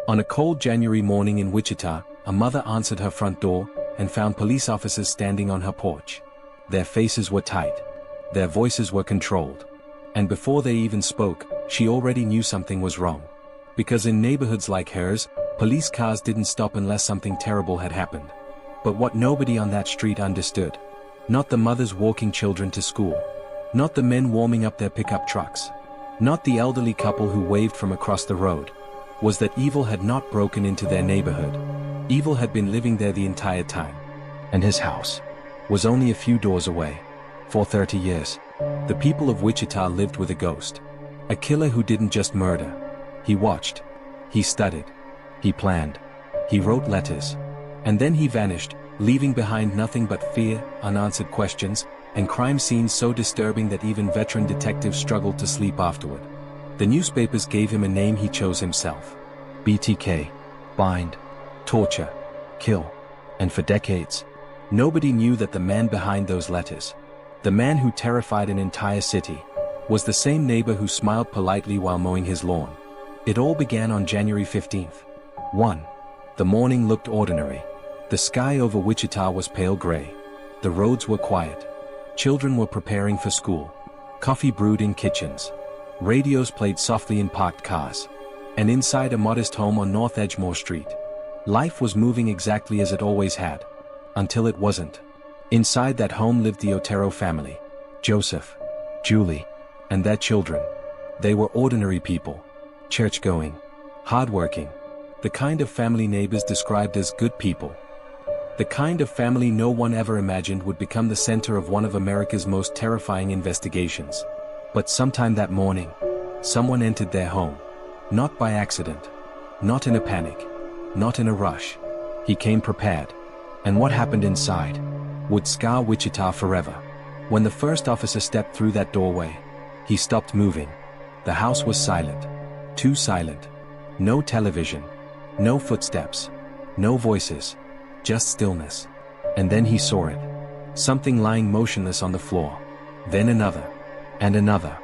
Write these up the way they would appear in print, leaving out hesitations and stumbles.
On a cold January morning in Wichita, a mother answered her front door and found police officers standing on her porch. Their faces were tight. Their voices were controlled. And before they even spoke, she already knew something was wrong. Because in neighborhoods like hers, police cars didn't stop unless something terrible had happened. But what nobody on that street understood, not the mothers walking children to school, not the men warming up their pickup trucks, not the elderly couple who waved from across the road, was that evil had not broken into their neighborhood. Evil had been living there the entire time. And his house was only a few doors away. For 30 years, the people of Wichita lived with a ghost. A killer who didn't just murder. He watched. He studied. He planned. He wrote letters. And then he vanished, leaving behind nothing but fear, unanswered questions, and crime scenes so disturbing that even veteran detectives struggled to sleep afterward. The newspapers gave him a name he chose himself. BTK. Bind. Torture. Kill. And for decades, nobody knew that the man behind those letters, the man who terrified an entire city, was the same neighbor who smiled politely while mowing his lawn. It all began on January 15th. 1. The morning looked ordinary. The sky over Wichita was pale gray. The roads were quiet. Children were preparing for school. Coffee brewed in kitchens. Radios played softly in parked cars. And inside a modest home on North Edgemore Street, life was moving exactly as it always had. Until it wasn't. Inside that home lived the Otero family. Joseph, Julie, and their children. They were ordinary people. Church-going. Hardworking. The kind of family neighbors described as good people. The kind of family no one ever imagined would become the center of one of America's most terrifying investigations. But sometime that morning, someone entered their home. Not by accident. Not in a panic. Not in a rush. He came prepared. And what happened inside would scar Wichita forever. When the first officer stepped through that doorway, he stopped moving. The house was silent. Too silent. No television. No footsteps. No voices. Just stillness. And then he saw it. Something lying motionless on the floor. Then another. And another.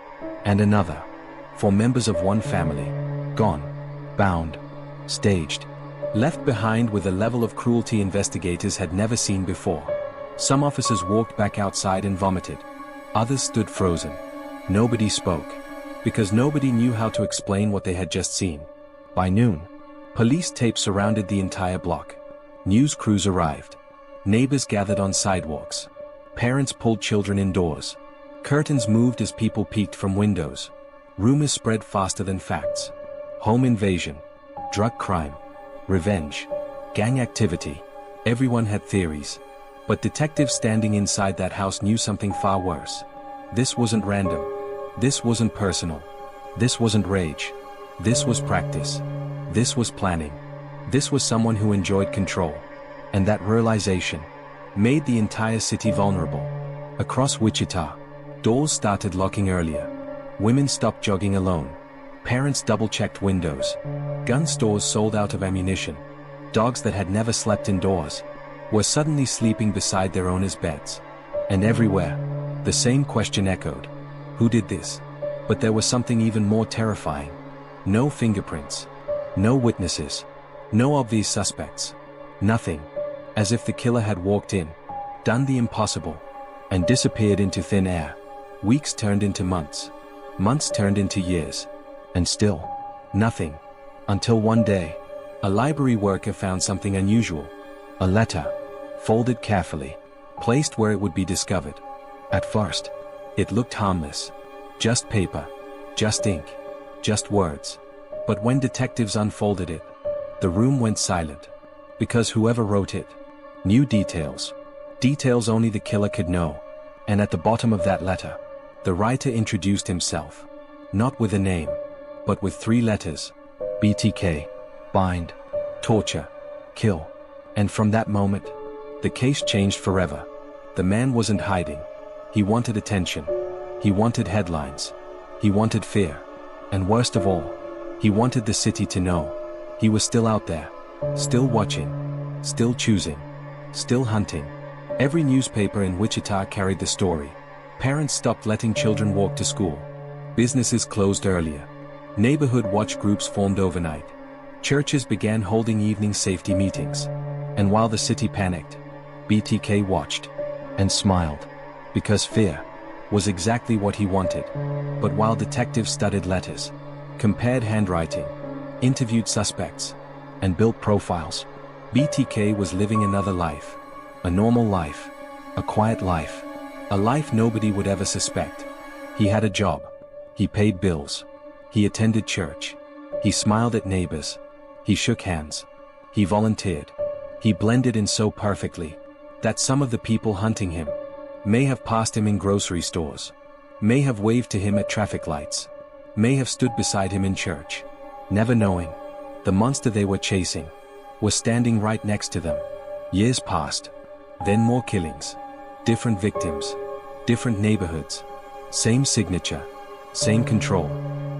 And another. 4 members of one family. Gone. Bound. Staged. Left behind with a level of cruelty investigators had never seen before. Some officers walked back outside and vomited. Others stood frozen. Nobody spoke. Because nobody knew how to explain what they had just seen. By noon, police tape surrounded the entire block. News crews arrived. Neighbors gathered on sidewalks. Parents pulled children indoors. Curtains moved as people peeked from windows. Rumors spread faster than facts. Home invasion. Drug crime. Revenge. Gang activity. Everyone had theories. But detectives standing inside that house knew something far worse. This wasn't random. This wasn't personal. This wasn't rage. This was practice. This was planning. This was someone who enjoyed control. And that realization made the entire city vulnerable. Across Wichita, doors started locking earlier. Women stopped jogging alone. Parents double-checked windows. Gun stores sold out of ammunition. Dogs that had never slept indoors were suddenly sleeping beside their owners' beds. And everywhere, the same question echoed. Who did this? But there was something even more terrifying. No fingerprints. No witnesses. No obvious suspects. Nothing. As if the killer had walked in, done the impossible, and disappeared into thin air. Weeks turned into months. Months turned into years. And still, nothing. Until one day, a library worker found something unusual. A letter, folded carefully, placed where it would be discovered. At first, it looked harmless. Just paper. Just ink. Just words. But when detectives unfolded it, the room went silent. Because whoever wrote it knew details. Details only the killer could know. And at the bottom of that letter, the writer introduced himself. Not with a name, but with 3 letters. BTK. Bind. Torture. Kill. And from that moment, the case changed forever. The man wasn't hiding. He wanted attention. He wanted headlines. He wanted fear. And worst of all, he wanted the city to know he was still out there, still watching, still choosing, still hunting. Every newspaper in Wichita carried the story. Parents stopped letting children walk to school. Businesses closed earlier. Neighborhood watch groups formed overnight. Churches began holding evening safety meetings. And while the city panicked, BTK watched and smiled, because fear was exactly what he wanted. But while detectives studied letters, compared handwriting, interviewed suspects, and built profiles, BTK was living another life. A normal life. A quiet life. A life nobody would ever suspect. He had a job. He paid bills. He attended church. He smiled at neighbors. He shook hands. He volunteered. He blended in so perfectly that some of the people hunting him may have passed him in grocery stores, may have waved to him at traffic lights, may have stood beside him in church, never knowing the monster they were chasing was standing right next to them. Years passed. Then more killings. Different victims. Different neighborhoods. Same signature. Same control.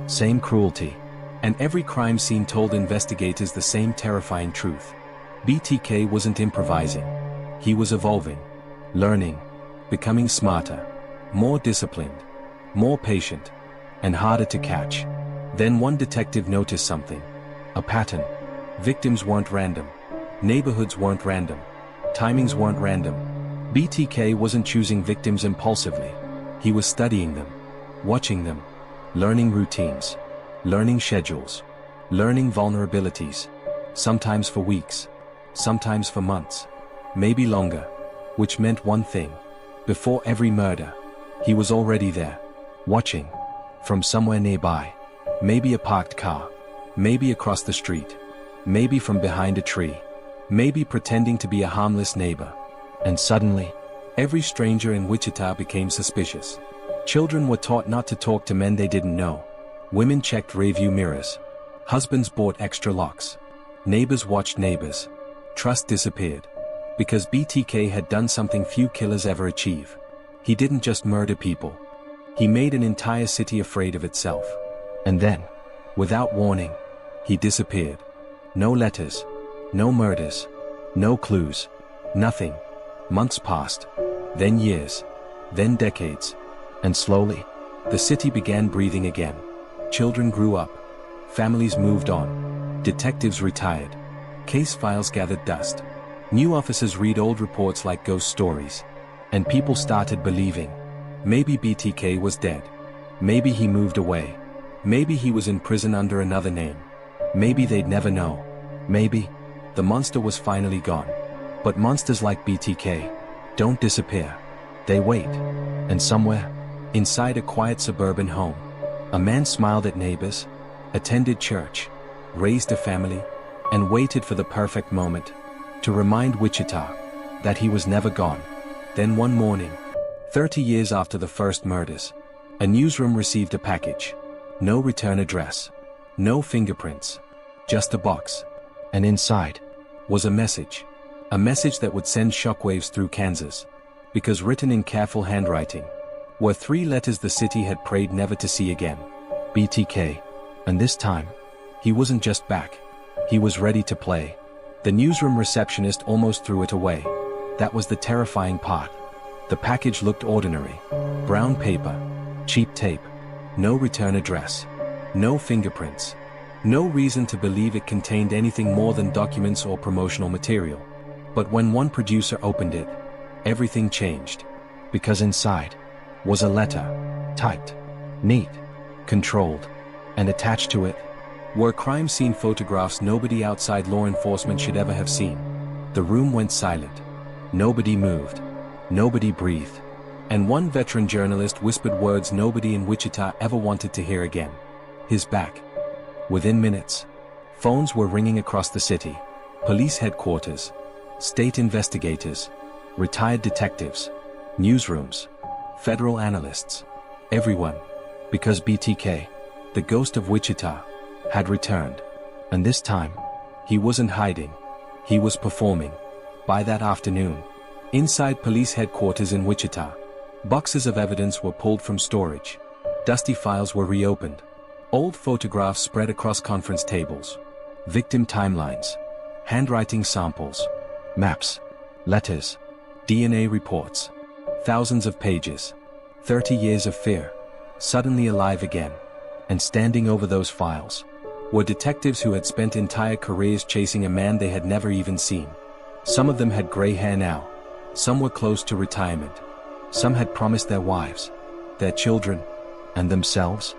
Same cruelty. And every crime scene told investigators the same terrifying truth. BTK wasn't improvising. He was evolving. Learning. Becoming smarter. More disciplined. More patient. And harder to catch. Then one detective noticed something. A pattern. Victims weren't random. Neighborhoods weren't random. Timings weren't random. BTK wasn't choosing victims impulsively. He was studying them. Watching them. Learning routines. Learning schedules. Learning vulnerabilities. Sometimes for weeks. Sometimes for months. Maybe longer. Which meant one thing. Before every murder, he was already there. Watching. From somewhere nearby. Maybe a parked car. Maybe across the street. Maybe from behind a tree. Maybe pretending to be a harmless neighbor. And suddenly, every stranger in Wichita became suspicious. Children were taught not to talk to men they didn't know. Women checked rearview mirrors. Husbands bought extra locks. Neighbors watched neighbors. Trust disappeared. Because BTK had done something few killers ever achieve. He didn't just murder people. He made an entire city afraid of itself. And then, without warning, he disappeared. No letters. No murders. No clues. Nothing. Months passed. Then years. Then decades. And slowly, the city began breathing again. Children grew up. Families moved on. Detectives retired. Case files gathered dust. New officers read old reports like ghost stories. And people started believing. Maybe BTK was dead. Maybe he moved away. Maybe he was in prison under another name. Maybe they'd never know. Maybe the monster was finally gone. But monsters like BTK don't disappear. They wait. And somewhere, inside a quiet suburban home, a man smiled at neighbors, attended church, raised a family, and waited for the perfect moment to remind Wichita that he was never gone. Then one morning, 30 years after the first murders, a newsroom received a package. No return address. No fingerprints. Just a box. And inside was a message. A message that would send shockwaves through Kansas. Because written in careful handwriting were 3 letters the city had prayed never to see again. BTK. And this time, he wasn't just back. He was ready to play. The newsroom receptionist almost threw it away. That was the terrifying part. The package looked ordinary. Brown paper. Cheap tape. No return address. No fingerprints. No reason to believe it contained anything more than documents or promotional material. But when one producer opened it, everything changed. Because inside was a letter. Typed. Neat. Controlled. And attached to it were crime scene photographs nobody outside law enforcement should ever have seen. The room went silent. Nobody moved. Nobody breathed. And one veteran journalist whispered words nobody in Wichita ever wanted to hear again. His back. Within minutes, phones were ringing across the city. Police headquarters, state investigators, retired detectives, newsrooms, federal analysts, everyone. Because BTK, the ghost of Wichita, had returned. And this time, he wasn't hiding. He was performing. By that afternoon, inside police headquarters in Wichita, boxes of evidence were pulled from storage. Dusty files were reopened. Old photographs spread across conference tables. Victim timelines. Handwriting samples. Maps. Letters. DNA reports. Thousands of pages. 30 years of fear. Suddenly alive again. And standing over those files were detectives who had spent entire careers chasing a man they had never even seen. Some of them had gray hair now. Some were close to retirement. Some had promised their wives, their children, and themselves.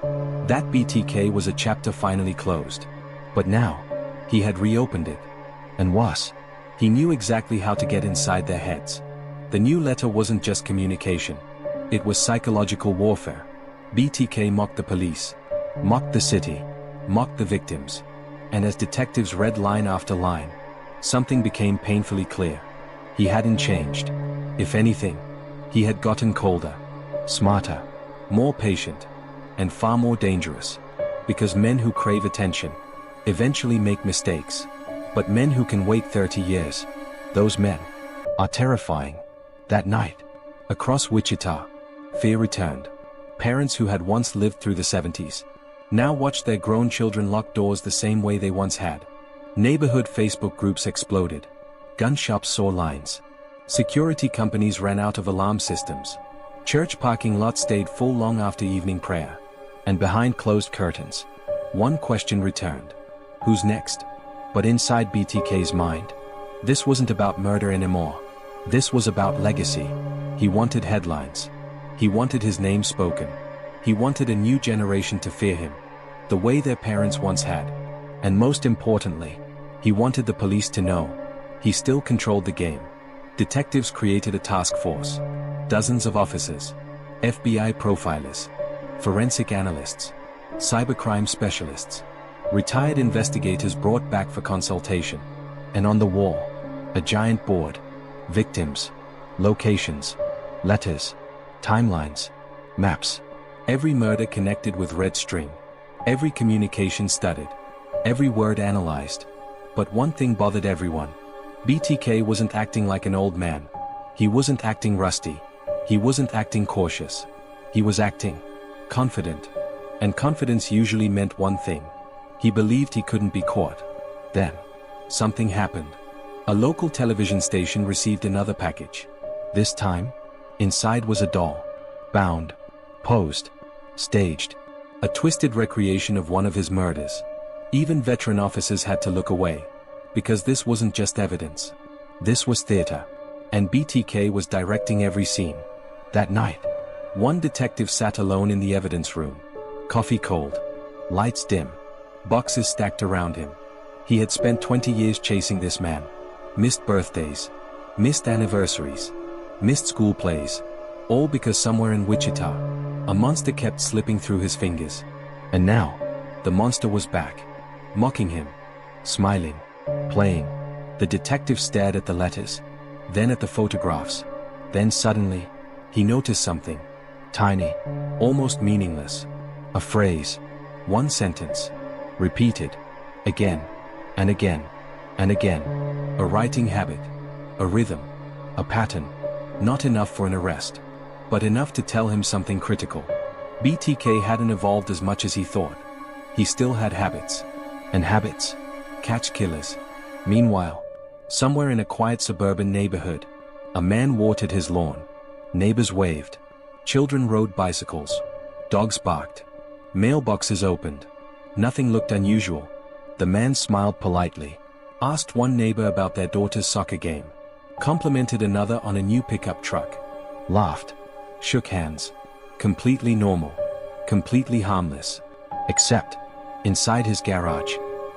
That BTK was a chapter finally closed. But now, he had reopened it. And worse, he knew exactly how to get inside their heads. The new letter wasn't just communication. It was psychological warfare. BTK mocked the police, mocked the city, mocked the victims. And as detectives read line after line, something became painfully clear. He hadn't changed. If anything, he had gotten colder, smarter, more patient, and far more dangerous. Because men who crave attention eventually make mistakes. But men who can wait 30 years, those men are terrifying. That night, across Wichita, fear returned. Parents who had once lived through the 70s now watched their grown children lock doors the same way they once had. Neighborhood Facebook groups exploded. Gun shops saw lines. Security companies ran out of alarm systems. Church parking lots stayed full long after evening prayer. And behind closed curtains, one question returned. Who's next? But inside BTK's mind, this wasn't about murder anymore. This was about legacy. He wanted headlines. He wanted his name spoken. He wanted a new generation to fear him, the way their parents once had. And most importantly, he wanted the police to know he still controlled the game. Detectives created a task force. Dozens of officers, FBI profilers, forensic analysts, cybercrime specialists, retired investigators brought back for consultation. And on the wall, a giant board. Victims, locations, letters, timelines, maps. Every murder connected with red string. Every communication studied. Every word analyzed. But one thing bothered everyone. BTK wasn't acting like an old man. He wasn't acting rusty. He wasn't acting cautious. He was acting confident. And confidence usually meant one thing. He believed he couldn't be caught. Then, something happened. A local television station received another package. This time, inside was a doll. Bound, posed, staged. A twisted recreation of one of his murders. Even veteran officers had to look away. Because this wasn't just evidence. This was theater. And BTK was directing every scene. That night, one detective sat alone in the evidence room. Coffee cold. Lights dim. Boxes stacked around him. He had spent 20 years chasing this man. Missed birthdays. Missed anniversaries. Missed school plays. All because somewhere in Wichita, a monster kept slipping through his fingers. And now, the monster was back. Mocking him. Smiling. Playing. The detective stared at the letters. Then at the photographs. Then suddenly, he noticed something. Tiny. Almost meaningless. A phrase. One sentence. Repeated. Again. And again. And again. A writing habit. A rhythm. A pattern. Not enough for an arrest. But enough to tell him something critical. BTK hadn't evolved as much as he thought. He still had habits. And habits catch killers. Meanwhile, somewhere in a quiet suburban neighborhood, a man watered his lawn. Neighbors waved. Children rode bicycles. Dogs barked. Mailboxes opened. Nothing looked unusual. The man smiled politely. Asked one neighbor about their daughter's soccer game. Complimented another on a new pickup truck. Laughed. Shook hands. Completely normal. Completely harmless. Except, inside his garage,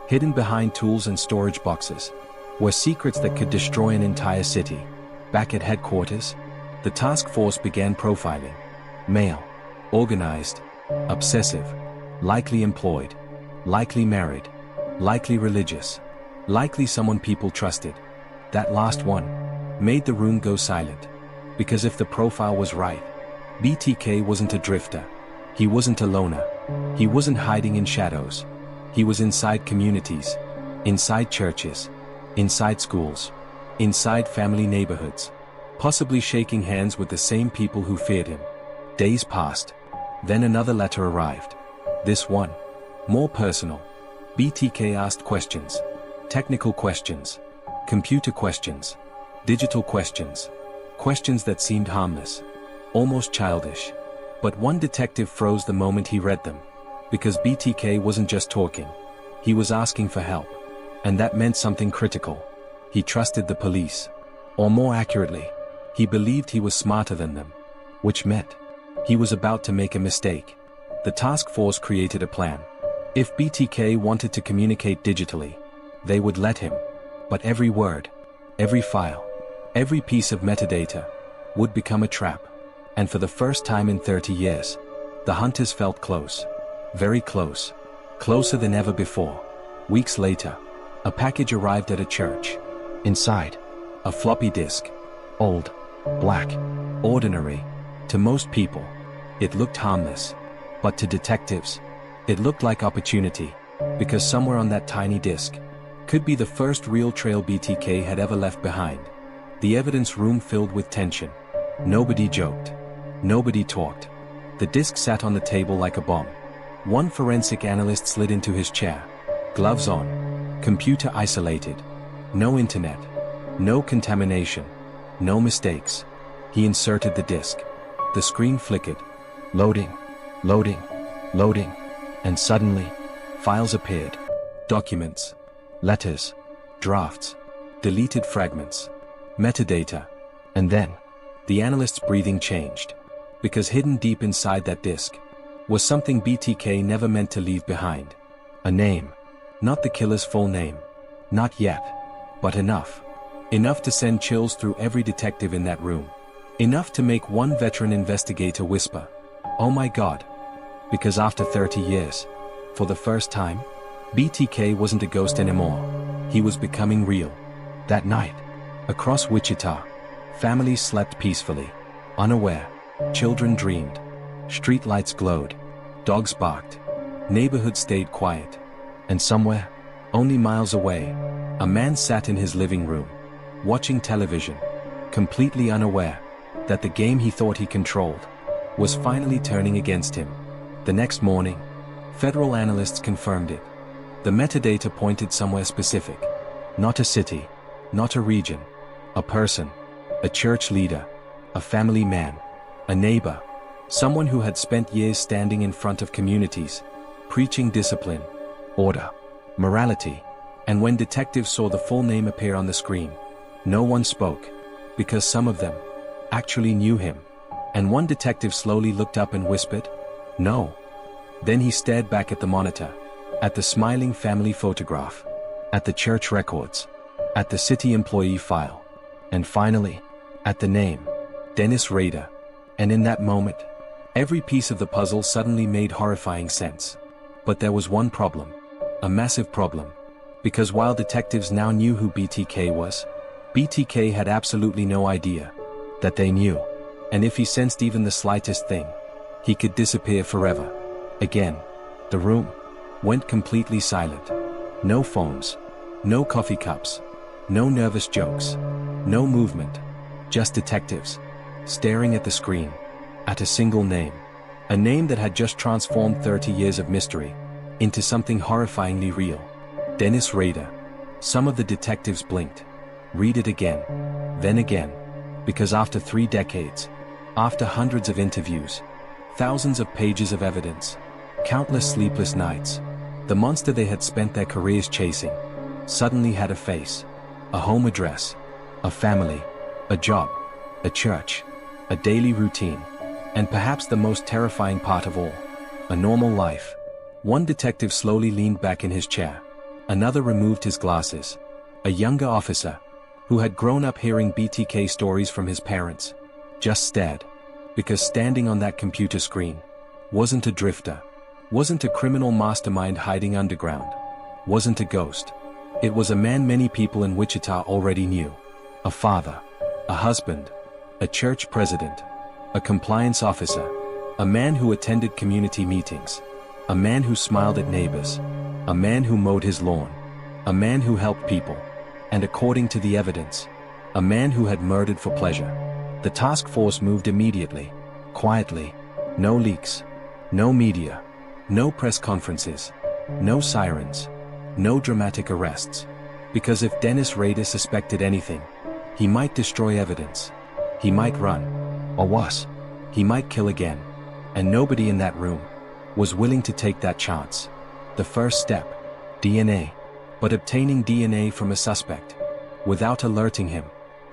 hidden behind tools and storage boxes, were secrets that could destroy an entire city. Back at headquarters, the task force began profiling. Male. Organized. Obsessive. Likely employed. Likely married. Likely religious. Likely someone people trusted. That last one made the room go silent. Because if the profile was right, BTK wasn't a drifter. He wasn't a loner. He wasn't hiding in shadows. He was inside communities. Inside churches. Inside schools. Inside family neighborhoods. Possibly shaking hands with the same people who feared him. Days passed. Then another letter arrived. This one, more personal. BTK asked questions. Technical questions. Computer questions. Digital questions. Questions that seemed harmless. Almost childish. But one detective froze the moment he read them. Because BTK wasn't just talking. He was asking for help. And that meant something critical. He trusted the police. Or more accurately, he believed he was smarter than them. Which meant he was about to make a mistake. The task force created a plan. If BTK wanted to communicate digitally, they would let him. But every word, every file, every piece of metadata would become a trap. And for the first time in 30 years, the hunters felt close. Very close. Closer than ever before. Weeks later, a package arrived at a church. Inside, a floppy disk. Old, black, ordinary. To most people, it looked harmless. But to detectives, it looked like opportunity. Because somewhere on that tiny disk could be the first real trail BTK had ever left behind. The evidence room filled with tension. Nobody joked. Nobody talked. The disk sat on the table like a bomb. One forensic analyst slid into his chair. Gloves on. Computer isolated. No internet. No contamination. No mistakes. He inserted the disk. The screen flickered. Loading. Loading. Loading. And suddenly, files appeared. Documents. Letters. Drafts. Deleted fragments. Metadata. And then, the analyst's breathing changed. Because hidden deep inside that disk was something BTK never meant to leave behind. A name. Not the killer's full name. Not yet. But enough. Enough to send chills through every detective in that room. Enough to make one veteran investigator whisper, "Oh my God." Because after 30 years, for the first time, BTK wasn't a ghost anymore. He was becoming real. That night, across Wichita, families slept peacefully, unaware. Children dreamed. Streetlights glowed. Dogs barked. Neighborhoods stayed quiet. And somewhere, only miles away, a man sat in his living room, watching television, completely unaware that the game he thought he controlled was finally turning against him. The next morning, federal analysts confirmed it. The metadata pointed somewhere specific. Not a city, not a region, a person, a church leader, a family man, a neighbor, someone who had spent years standing in front of communities, preaching discipline, order, morality. And when detectives saw the full name appear on the screen, no one spoke, because some of them actually knew him. And one detective slowly looked up and whispered, "No." Then he stared back at the monitor, at the smiling family photograph, at the church records, at the city employee file, and finally, at the name, Dennis Rader. And in that moment, every piece of the puzzle suddenly made horrifying sense. But there was one problem. A massive problem. Because while detectives now knew who BTK was, BTK had absolutely no idea that they knew. And if he sensed even the slightest thing, he could disappear forever. Again, the room went completely silent. No phones, no coffee cups, no nervous jokes, no movement, just detectives, staring at the screen, at a single name. A name that had just transformed 30 years of mystery into something horrifyingly real. Dennis Rader. Some of the detectives blinked. Read it again. Then again. Because after 3 decades, after hundreds of interviews, thousands of pages of evidence, countless sleepless nights, the monster they had spent their careers chasing suddenly had a face, a home address, a family, a job, a church, a daily routine, and perhaps the most terrifying part of all, a normal life. One detective slowly leaned back in his chair. Another removed his glasses. A younger officer, who had grown up hearing BTK stories from his parents, just stared. Because standing on that computer screen wasn't a drifter, wasn't a criminal mastermind hiding underground, wasn't a ghost. It was a man many people in Wichita already knew. A father, a husband, a church president, a compliance officer, a man who attended community meetings, a man who smiled at neighbors, a man who mowed his lawn, a man who helped people, and according to the evidence, a man who had murdered for pleasure. The task force moved immediately, quietly. No leaks, no media, no press conferences, no sirens, no dramatic arrests. Because if Dennis Rader suspected anything, he might destroy evidence. He might run. Or worse, he might kill again. And nobody in that room was willing to take that chance. The first step DNA. But obtaining DNA from a suspect, without alerting him,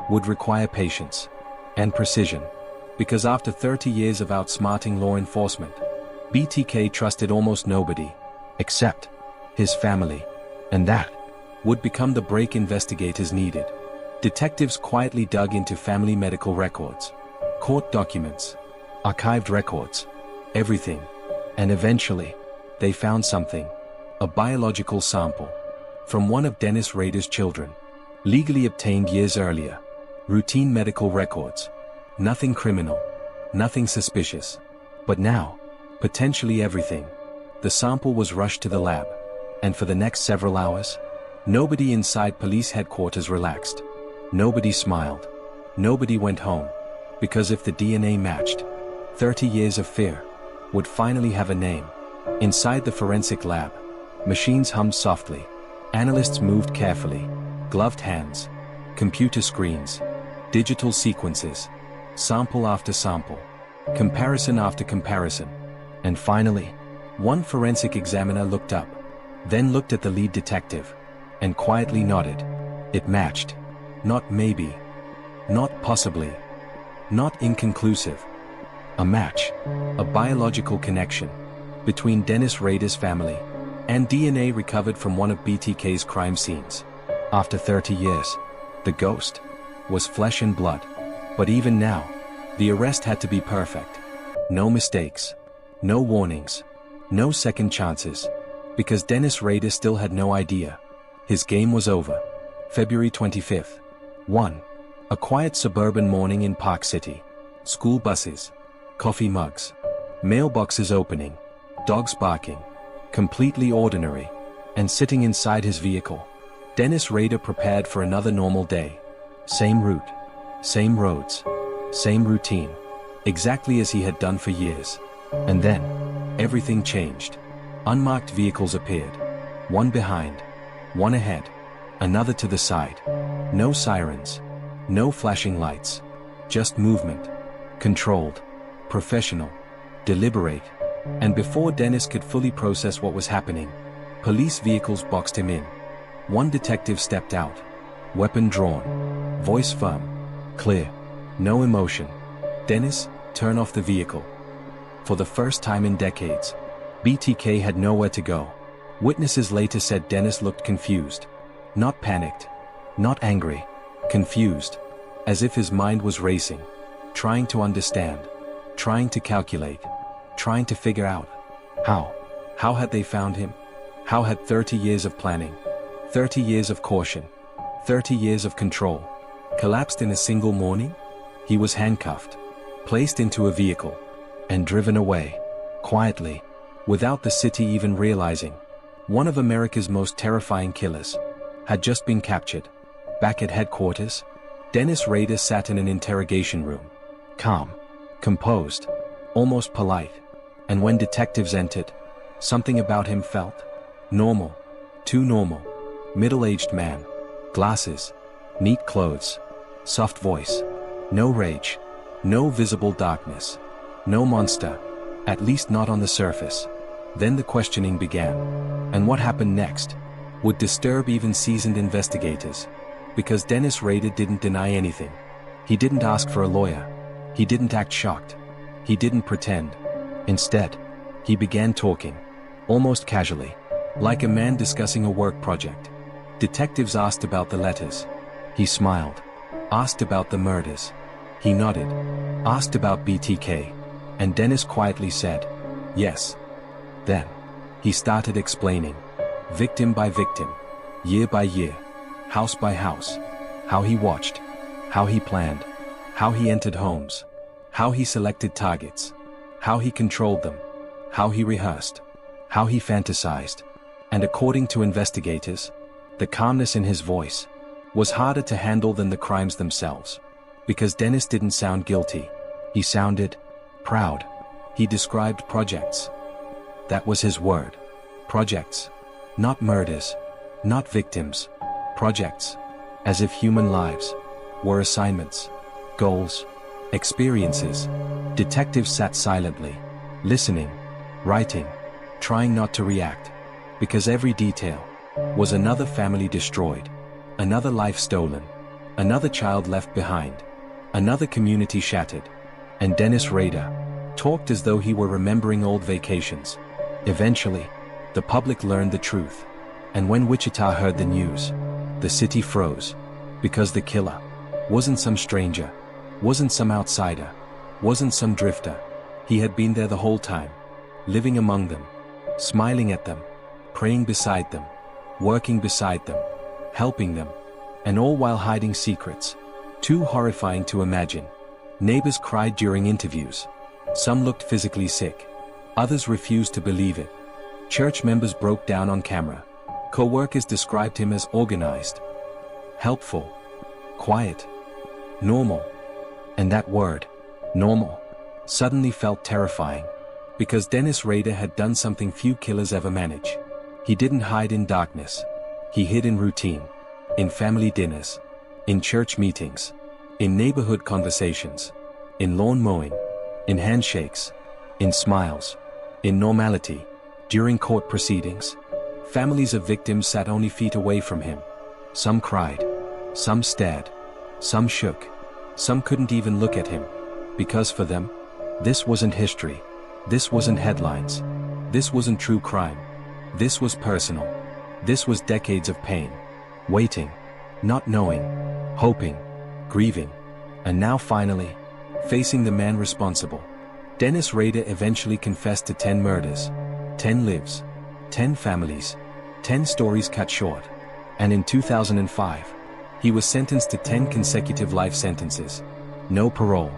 would require patience and precision. Because after 30 years of outsmarting law enforcement, BTK trusted almost nobody, except his family. And that would become the break investigators needed. Detectives quietly dug into family medical records, court documents, archived records, everything. And eventually, they found something. A biological sample from one of Dennis Rader's children, legally obtained years earlier. Routine medical records. Nothing criminal, nothing suspicious. But now, potentially everything. The sample was rushed to the lab, and for the next several hours, nobody inside police headquarters relaxed. Nobody smiled. Nobody went home. Because if the DNA matched, 30 years of fear would finally have a name. Inside the forensic lab, machines hummed softly. Analysts moved carefully. Gloved hands. Computer screens. Digital sequences. Sample after sample. Comparison after comparison. And finally, one forensic examiner looked up, then looked at the lead detective, and quietly nodded. It matched. Not maybe. Not possibly. Not inconclusive. A match. A biological connection between Dennis Rader's family and DNA recovered from one of BTK's crime scenes. After 30 years, the ghost was flesh and blood. But even now, the arrest had to be perfect. No mistakes. No warnings. No second chances. Because Dennis Rader still had no idea. His game was over. February 25th. 1. A quiet suburban morning in Park City. School buses. Coffee mugs. Mailboxes opening. Dogs barking. Completely ordinary. And sitting inside his vehicle, Dennis Rader prepared for another normal day. Same route. Same roads. Same routine. Exactly as he had done for years. And then, everything changed. Unmarked vehicles appeared. One behind. One ahead. Another to the side. No sirens. No flashing lights. Just movement. Controlled. Professional. Deliberate. And before Dennis could fully process what was happening, police vehicles boxed him in. One detective stepped out. Weapon drawn. Voice firm. Clear. No emotion. Dennis, turn off the vehicle. For the first time in decades, BTK had nowhere to go. Witnesses later said Dennis looked confused. Not panicked. Not angry. Confused. As if his mind was racing. Trying to understand. Trying to calculate. Trying to figure out. How? How had they found him? How had 30 years of planning, 30 years of caution, 30 years of control, collapsed in a single morning? He was handcuffed, placed into a vehicle, and driven away, quietly, without the city even realizing. One of America's most terrifying killers had just been captured. Back at headquarters, Dennis Rader sat in an interrogation room. Calm, composed, almost polite. And when detectives entered, something about him felt normal. Too normal. Middle-aged man. Glasses. Neat clothes. Soft voice. No rage. No visible darkness. No monster. At least not on the surface. Then the questioning began. And what happened next would disturb even seasoned investigators. Because Dennis Rader didn't deny anything. He didn't ask for a lawyer. He didn't act shocked. He didn't pretend. Instead, he began talking, almost casually, like a man discussing a work project. Detectives asked about the letters. He smiled. Asked about the murders. He nodded. Asked about BTK. And Dennis quietly said, yes. Then, he started explaining, victim by victim, year by year, house by house, how he watched, how he planned, how he entered homes, how he selected targets, how he controlled them, how he rehearsed, how he fantasized. And according to investigators, the calmness in his voice was harder to handle than the crimes themselves. Because Dennis didn't sound guilty. He sounded proud. He described projects. That was his word. Projects. Not murders. Not victims. Projects. As if human lives were assignments, goals, experiences. Detectives sat silently, listening, writing, trying not to react. Because every detail, was another family destroyed, another life stolen, another child left behind, another community shattered. And Dennis Rader talked as though he were remembering old vacations. Eventually, the public learned the truth. And when Wichita heard the news, the city froze. Because the killer wasn't some stranger, wasn't some outsider, wasn't some drifter. He had been there the whole time, living among them, smiling at them, praying beside them, working beside them, helping them, and all while hiding secrets too horrifying to imagine. Neighbors cried during interviews. Some looked physically sick. Others refused to believe it. Church members broke down on camera. Co-workers described him as organized, helpful, quiet, normal. And that word, normal, suddenly felt terrifying. Because Dennis Rader had done something few killers ever manage. He didn't hide in darkness. He hid in routine. In family dinners. In church meetings. In neighborhood conversations. In lawn mowing. In handshakes. In smiles. In normality. During court proceedings. Families of victims sat only feet away from him. Some cried. Some stared. Some shook. Some couldn't even look at him. Because for them, this wasn't history. This wasn't headlines. This wasn't true crime. This was personal. This was decades of pain. Waiting. Not knowing. Hoping. Grieving. And now finally, facing the man responsible. Dennis Rader eventually confessed to 10 murders. 10 lives. 10 families. 10 stories cut short. And in 2005, he was sentenced to 10 consecutive life sentences. No parole.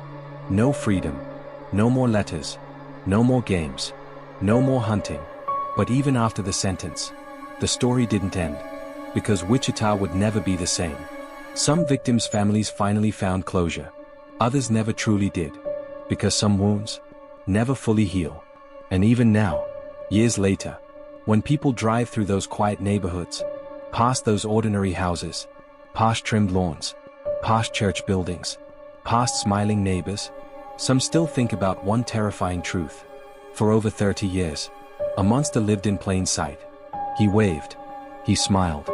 No freedom. No more letters. No more games. No more hunting. But even after the sentence, the story didn't end. Because Wichita would never be the same. Some victims' families finally found closure. Others never truly did. Because some wounds never fully heal. And even now, years later, when people drive through those quiet neighborhoods, past those ordinary houses, past trimmed lawns, past church buildings, past smiling neighbors, some still think about one terrifying truth. For over 30 years, a monster lived in plain sight. He waved. He smiled.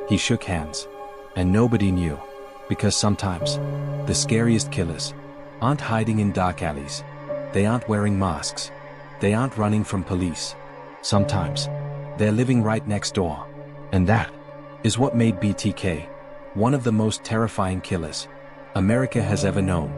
He shook hands. And nobody knew. Because sometimes, the scariest killers aren't hiding in dark alleys. They aren't wearing masks. They aren't running from police. Sometimes, they're living right next door. And that is what made BTK one of the most terrifying killers America has ever known.